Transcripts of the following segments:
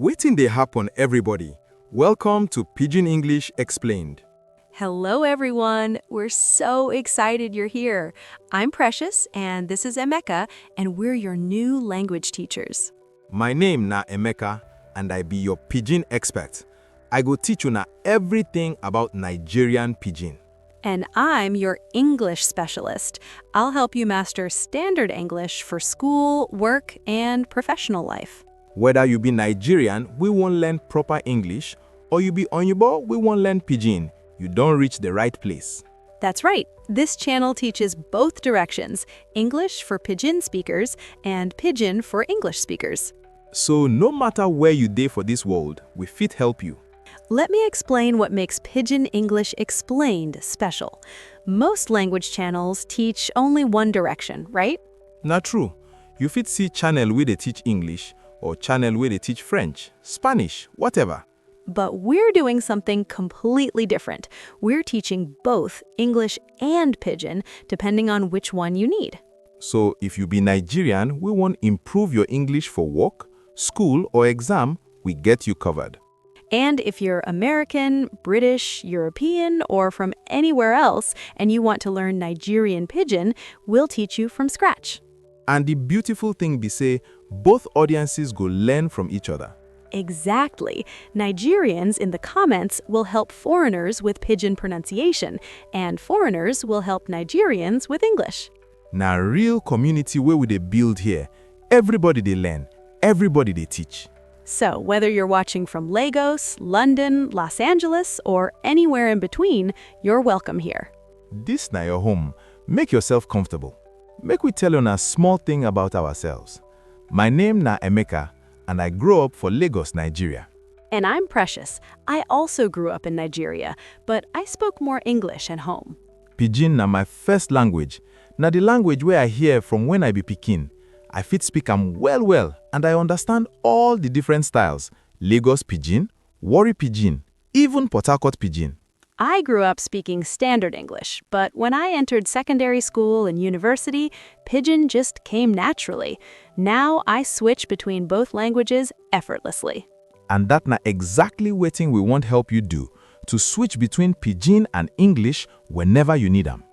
Wetin dey happen, everybody? Welcome to Pidgin English Explained. Hello, everyone. We're so excited you're here. I'm Precious, and this is Emeka, and we're your new language teachers. My name na Emeka, and I be your Pidgin expert. I go teach una everything about Nigerian Pidgin. And I'm your English specialist. I'll help you master standard English for school, work, and professional life. Whether you be Nigerian, we won't learn proper English, or you be Onyibo, we won't learn Pidgin. You don't reach the right place. That's right. This channel teaches both directions, English for Pidgin speakers and Pidgin for English speakers. So no matter where you dey for this world, we fit help you. Let me explain what makes Pidgin English Explained special. Most language channels teach only one direction, right? Not true. You fit see channel where they teach English, or channel where they teach French, Spanish, whatever. But we're doing something completely different. We're teaching both English and Pidgin, depending on which one you need. So if you be Nigerian, we want improve your English for work, school, or exam, we get you covered. And if you're American, British, European, or from anywhere else, and you want to learn Nigerian Pidgin, we'll teach you from scratch. And the beautiful thing be say, both audiences go learn from each other. Exactly. Nigerians in the comments will help foreigners with Pidgin pronunciation, and foreigners will help Nigerians with English. Na real community where we dey build here. Everybody they learn, everybody they teach. So whether you're watching from Lagos, London, Los Angeles, or anywhere in between, you're welcome here. This na your home. Make yourself comfortable. Make we tell you a small thing about ourselves. My name na Emeka, and I grew up for Lagos, Nigeria. And I'm Precious. I also grew up in Nigeria, but I spoke more English at home. Pidgin na my first language. Na the language where I hear from when I be pikin. I fit speak am well, and I understand all the different styles. Lagos Pidgin, Warri Pidgin, even Port Harcourt Pidgin. I grew up speaking standard English, but when I entered secondary school and university, Pidgin just came naturally. Now I switch between both languages effortlessly. And that na exactly wetin we want help you do, to switch between Pidgin and English whenever you need them.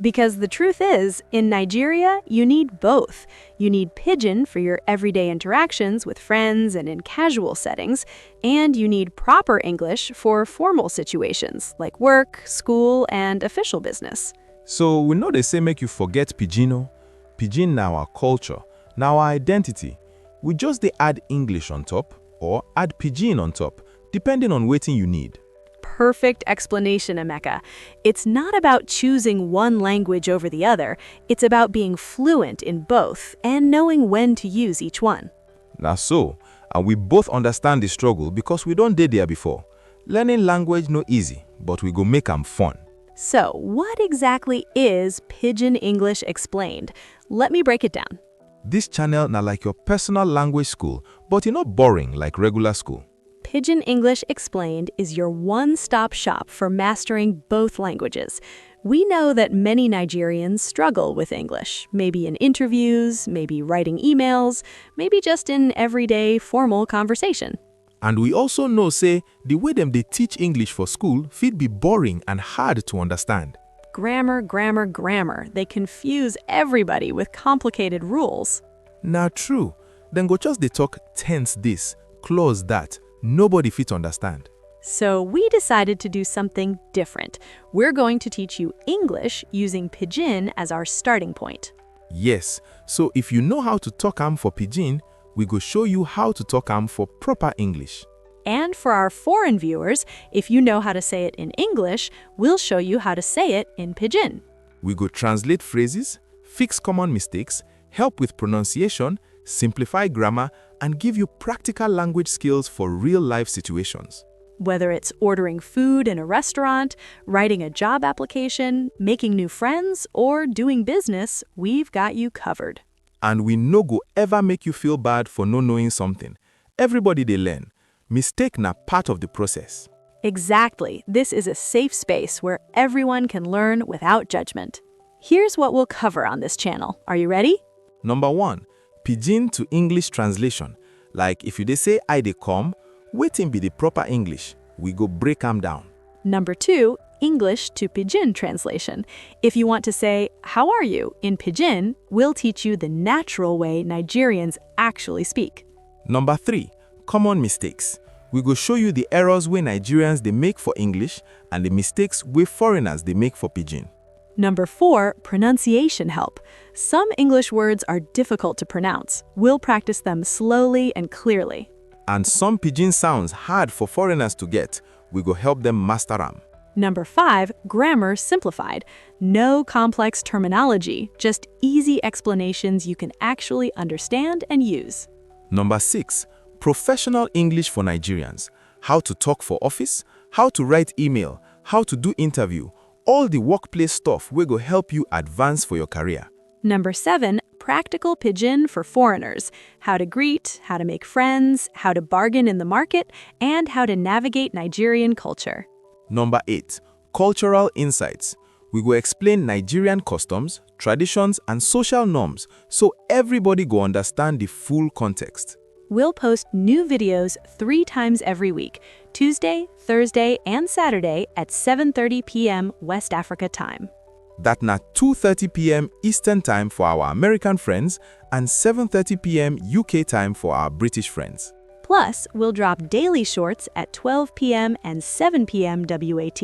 Because the truth is, in Nigeria, you need both. You need Pidgin for your everyday interactions with friends and in casual settings, and you need proper English for formal situations like work, school, and official business. So we know they say make you forget Pidgin. Pidgin na our culture, na our identity. We just dey add English on top or add Pidgin on top, depending on wetin you need. Perfect explanation, Emeka. It's not about choosing one language over the other. It's about being fluent in both and knowing when to use each one. Na so, and we both understand the struggle because we don't dey there before. Learning language no easy, but we go make am fun. So, what exactly is Pidgin English Explained? Let me break it down. This channel na like your personal language school, but e not boring like regular school. Pidgin English Explained is your one-stop shop for mastering both languages. We know that many Nigerians struggle with English, maybe in interviews, maybe writing emails, maybe just in everyday formal conversation. And we also know say the way them they teach English for school fit be boring and hard to understand. Grammar, grammar, grammar. They confuse everybody with complicated rules. Na true. Then go just they talk tense this, clause that. Nobody fit understand. So we decided to do something different. We're going to teach you English using Pidgin as our starting point. Yes, so if you know how to talk am for Pidgin, we go show you how to talk am for proper English. And for our foreign viewers, if you know how to say it in English, we'll show you how to say it in Pidgin. We go translate phrases, fix common mistakes, help with pronunciation, simplify grammar, and give you practical language skills for real-life situations. Whether it's ordering food in a restaurant, writing a job application, making new friends, or doing business, we've got you covered. And we no go ever make you feel bad for no knowing something. Everybody they learn. Mistake na part of the process. Exactly. This is a safe space where everyone can learn without judgment. Here's what we'll cover on this channel. Are you ready? Number 1, Pidgin to English translation. Like if you dey say I dey come, Wetin be the proper English? We go break am down. Number 2, English to Pidgin translation. If you want to say, "How are you?" in Pidgin, we'll teach you the natural way Nigerians actually speak. Number 3, common mistakes. We go show you the errors wey Nigerians they make for English and the mistakes wey foreigners they make for Pidgin. Number 4, pronunciation help. Some English words are difficult to pronounce. We'll practice them slowly and clearly. And some Pidgin sounds hard for foreigners to get. We go help them master them. Number 5, grammar simplified. No complex terminology, just easy explanations you can actually understand and use. Number 6, professional English for Nigerians. How to talk for office, how to write email, how to do interview. All the workplace stuff we go help you advance for your career. Number 7, practical Pidgin for foreigners. How to greet, how to make friends, how to bargain in the market, and how to navigate Nigerian culture. Number 8, cultural insights. We go explain Nigerian customs, traditions, and social norms so everybody go understand the full context. We'll post new videos 3 times every week, Tuesday, Thursday, and Saturday at 7:30 p.m. West Africa time. That na 2:30 p.m. Eastern Time for our American friends and 7:30 p.m. UK time for our British friends. Plus, we'll drop daily shorts at 12 p.m. and 7 p.m. WAT,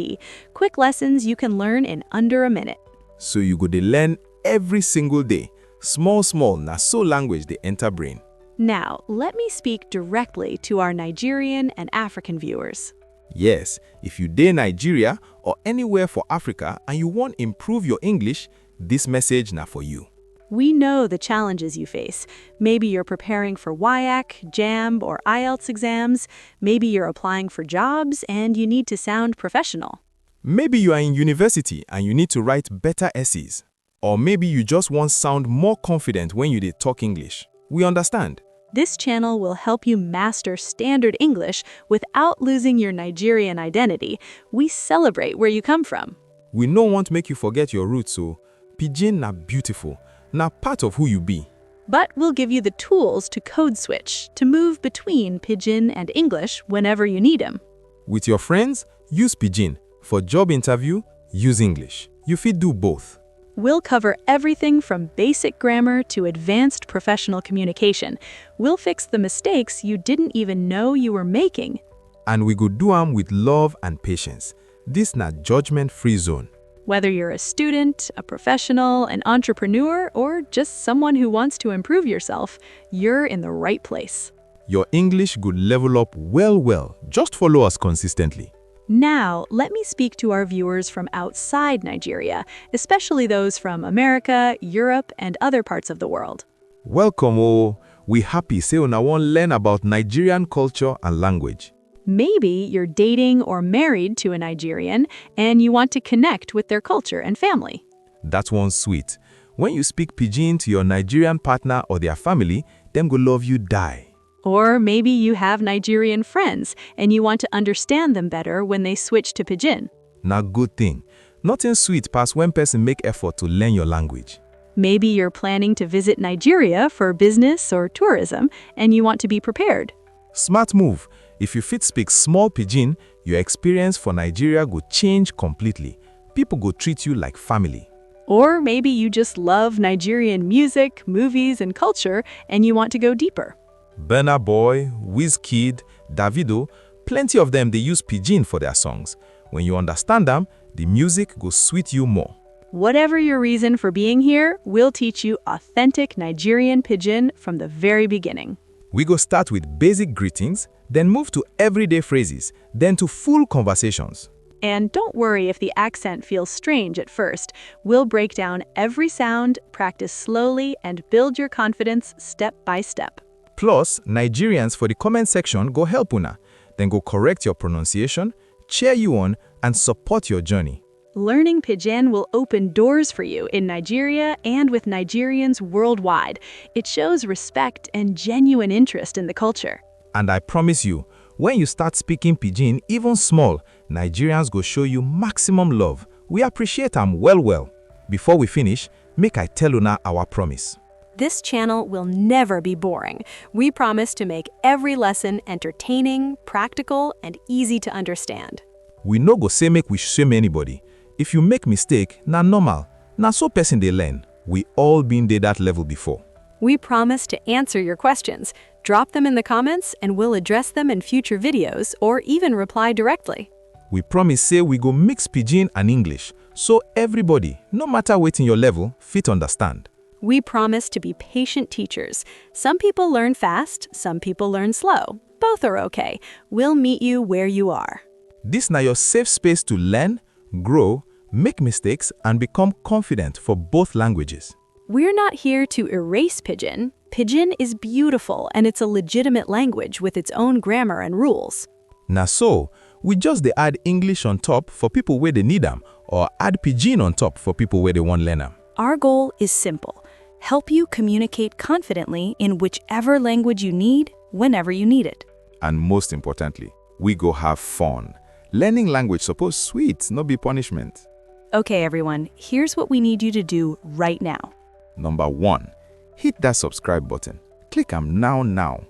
quick lessons you can learn in under a minute. So you go dey learn every single day. Small na so language they enter brain. Now, let me speak directly to our Nigerian and African viewers. Yes, if you dey Nigeria or anywhere for Africa and you want improve your English, this message na for you. We know the challenges you face. Maybe you're preparing for WIAC, JAMB, or IELTS exams. Maybe you're applying for jobs and you need to sound professional. Maybe you are in university and you need to write better essays. Or maybe you just want sound more confident when you dey talk English. We understand. This channel will help you master standard English without losing your Nigerian identity. We celebrate where you come from. We no want make you forget your roots, so Pidgin na beautiful, na part of who you be. But we'll give you the tools to code switch, to move between Pidgin and English whenever you need them. With your friends, use Pidgin. For job interview, use English. You fit do both. We'll cover everything from basic grammar to advanced professional communication. We'll fix the mistakes you didn't even know you were making. And we go do am with love and patience. This na judgment-free zone. Whether you're a student, a professional, an entrepreneur, or just someone who wants to improve yourself, you're in the right place. Your English could level up well. Just follow us consistently. Now, let me speak to our viewers from outside Nigeria, especially those from America, Europe, and other parts of the world. Welcome, oh. We happy say una wan learn about Nigerian culture and language. Maybe you're dating or married to a Nigerian and you want to connect with their culture and family. That's one sweet. When you speak Pidgin to your Nigerian partner or their family, them go love you die. Or maybe you have Nigerian friends and you want to understand them better when they switch to Pidgin. Na good thing. Nothing sweet past when person make effort to learn your language. Maybe you're planning to visit Nigeria for business or tourism and you want to be prepared. Smart move. If you fit speak small Pidgin, your experience for Nigeria go change completely. People go treat you like family. Or maybe you just love Nigerian music, movies, and culture and you want to go deeper. Burna Boy, Wizkid, Davido, plenty of them they use Pidgin for their songs. When you understand them, the music go sweet you more. Whatever your reason for being here, we'll teach you authentic Nigerian Pidgin from the very beginning. We go start with basic greetings, then move to everyday phrases, then to full conversations. And don't worry if the accent feels strange at first. We'll break down every sound, practice slowly, and build your confidence step by step. Plus, Nigerians for the comment section go help una, then go correct your pronunciation, cheer you on, and support your journey. Learning Pidgin will open doors for you in Nigeria and with Nigerians worldwide. It shows respect and genuine interest in the culture. And I promise you, when you start speaking Pidgin, even small, Nigerians go show you maximum love. We appreciate them well. Before we finish, make I tell una our promise. This channel will never be boring. We promise to make every lesson entertaining, practical, and easy to understand. We no go say make we shame anybody. If you make mistake, na normal. Na so person dey learn. We all been there that level before. We promise to answer your questions. Drop them in the comments and we'll address them in future videos or even reply directly. We promise say we go mix Pidgin and English, so everybody, no matter wetin your level, fit understand. We promise to be patient teachers. Some people learn fast, some people learn slow. Both are okay. We'll meet you where you are. This na your safe space to learn, grow, make mistakes, and become confident for both languages. We're not here to erase Pidgin. Pidgin is beautiful and it's a legitimate language with its own grammar and rules. Na so, we just dey add English on top for people where they need am, or add Pidgin on top for people where they want learn am. Our goal is simple. Help you communicate confidently in whichever language you need, whenever you need it. And most importantly, we go have fun. Learning language suppose sweet, no be punishment. Okay, everyone, here's what we need you to do right now. Number 1, hit that subscribe button. Click am now.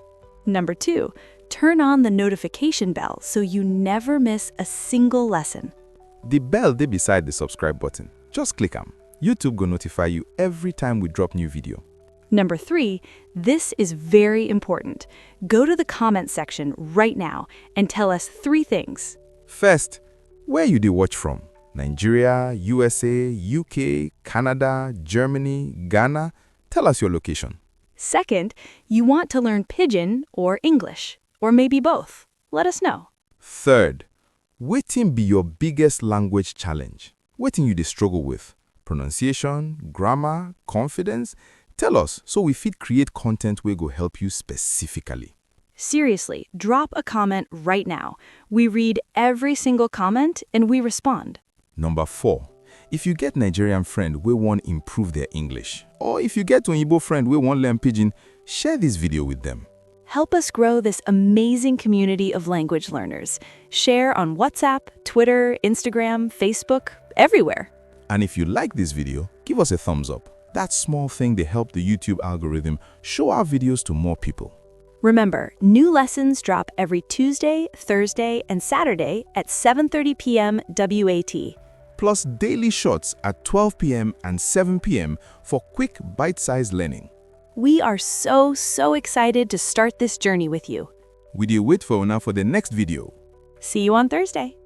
Number 2, turn on the notification bell so you never miss a single lesson. The bell dey beside the subscribe button. Just click am. YouTube go notify you every time we drop new video. Number 3, this is very important. Go to the comment section right now and tell us 3 things. First, where you dey watch from? Nigeria, USA, UK, Canada, Germany, Ghana? Tell us your location. Second, you want to learn Pidgin or English, or maybe both. Let us know. Third, wetin be your biggest language challenge? Wetin you dey struggle with? Pronunciation, grammar, confidence? Tell us so we fit create content wey go help you specifically. Seriously, drop a comment right now. We read every single comment and we respond. Number 4, if you get Nigerian friend wey wan improve their English, or if you get Oyinbo friend wey wan learn Pidgin, share this video with them. Help us grow this amazing community of language learners. Share on WhatsApp, Twitter, Instagram, Facebook, everywhere. And if you like this video, give us a thumbs up. That small thing dey help the YouTube algorithm show our videos to more people. Remember, new lessons drop every Tuesday, Thursday, and Saturday at 7:30 p.m. WAT. Plus daily shorts at 12 p.m. and 7 p.m. for quick bite-sized learning. We are so excited to start this journey with you. We dey wait for una for the next video. See you on Thursday.